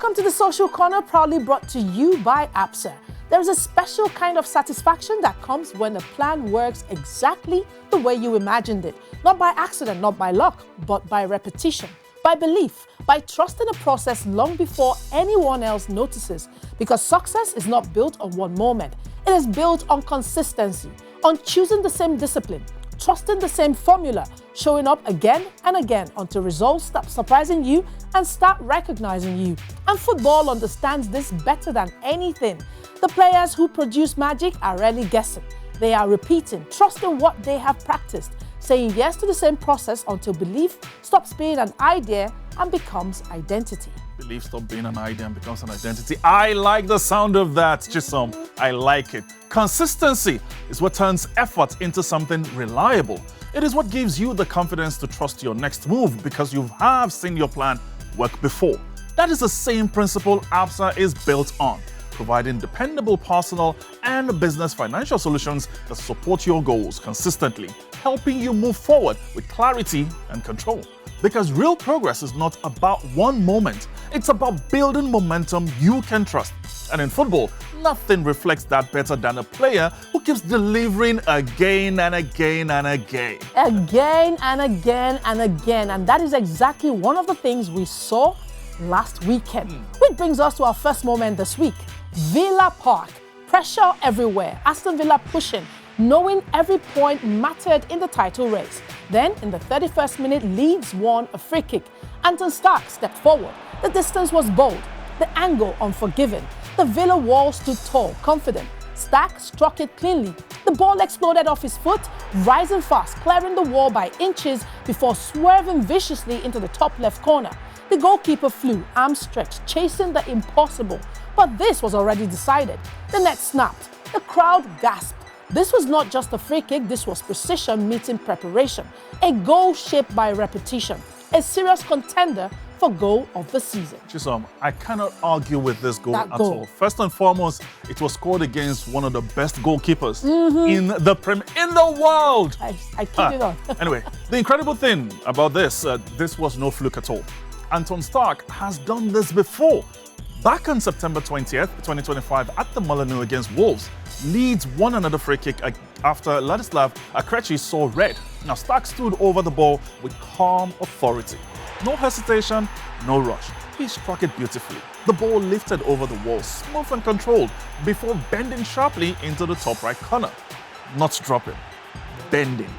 Welcome to the Social Corner, proudly brought to you by Absa. There is a special kind of satisfaction that comes when a plan works exactly the way you imagined it. Not by accident, not by luck, but by repetition, by belief, by trusting a process long before anyone else notices. Because success is not built on one moment. It is built on consistency, on choosing the same discipline, trusting the same formula, showing up again and again until results stop surprising you and start recognizing you. And football understands this better than anything. The players who produce magic are rarely guessing. They are repeating, trusting what they have practiced, saying yes to the same process until belief stops being an idea and becomes identity. Belief stops being an idea and becomes an identity. I like the sound of that, Chisom. I like it. Consistency is what turns effort into something reliable. It is what gives you the confidence to trust your next move because you have seen your plan work before. That is the same principle Absa is built on, providing dependable personal and business financial solutions that support your goals consistently, helping you move forward with clarity and control. Because real progress is not about one moment, it's about building momentum you can trust. And in football, nothing reflects that better than a player who keeps delivering again and again and again. Again and again and again. And that is exactly one of the things we saw last weekend. Which brings us to our first moment this week. Villa Park. Pressure everywhere. Aston Villa pushing, knowing every point mattered in the title race. Then, in the 31st minute, Leeds won a free kick. Anton Stach stepped forward. The distance was bold, the angle unforgiving. The Villa wall stood tall, confident. Stach struck it cleanly. The ball exploded off his foot, rising fast, clearing the wall by inches before swerving viciously into the top left corner. The goalkeeper flew, arms stretched, chasing the impossible. But this was already decided. The net snapped. The crowd gasped. This was not just a free kick, this was precision meeting preparation. A goal shaped by repetition. A serious contender for goal of the season. Chisom, I cannot argue with this goal at all. First and foremost, it was scored against one of the best goalkeepers in the world. I keep it on. Anyway, the incredible thing about this was no fluke at all. Anton Stach has done this before. Back on September 20th, 2025, at the Molineux against Wolves, Leeds won another free kick after Ladislav Akrechi saw red. Now, Stach stood over the ball with calm authority. No hesitation, no rush. He struck it beautifully. The ball lifted over the wall, smooth and controlled, before bending sharply into the top right corner. Not dropping, bending.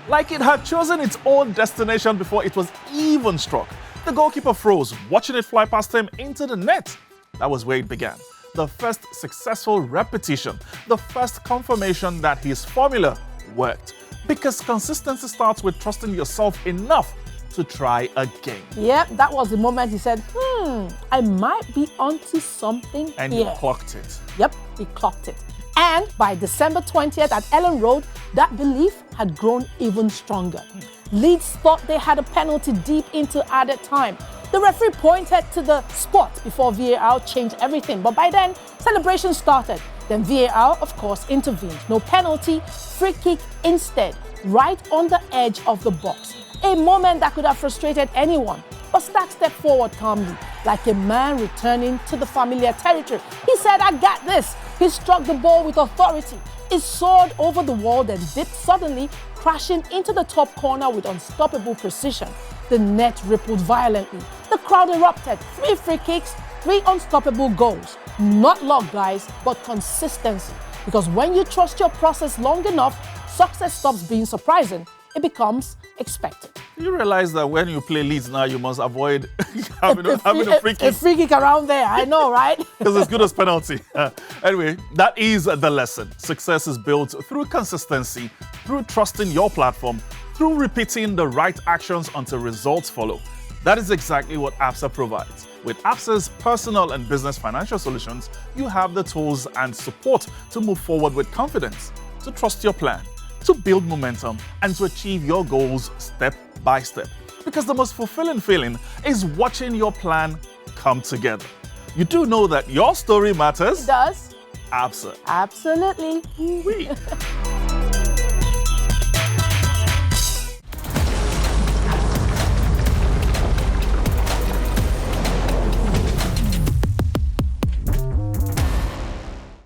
Like it had chosen its own destination before it was even struck. The goalkeeper froze, watching it fly past him into the net. That was where it began. The first successful repetition, the first confirmation that his formula worked. Because consistency starts with trusting yourself enough to try again. Yep, that was the moment he said, I might be onto something and here. he clocked it. Yep, he clocked it. And by December 20th at Ellen Road, that belief had grown even stronger. Leeds thought they had a penalty deep into added time. The referee pointed to the spot before VAR changed everything. But by then, celebration started. Then VAR, of course, intervened. No penalty, free kick instead, right on the edge of the box. A moment that could have frustrated anyone. But Stach stepped forward calmly, like a man returning to the familiar territory. He said, I got this. He struck the ball with authority. It soared over the wall, then dipped suddenly, crashing into the top corner with unstoppable precision. The net rippled violently. The crowd erupted. 3 free kicks, 3 unstoppable goals. Not luck, guys, but consistency. Because when you trust your process long enough, success stops being surprising. It becomes expected. You realize that when you play Leeds now, you must avoid having a free kick. A free kick around there, I know, right? Because as good as penalty. Anyway, that is the lesson. Success is built through consistency, through trusting your platform, through repeating the right actions until results follow. That is exactly what Absa provides. With Absa's personal and business financial solutions, you have the tools and support to move forward with confidence, to trust your plan, to build momentum, and to achieve your goals step by step. Because the most fulfilling feeling is watching your plan come together. You do know that your story matters? It does. Absa. Absolutely. Ooh-wee.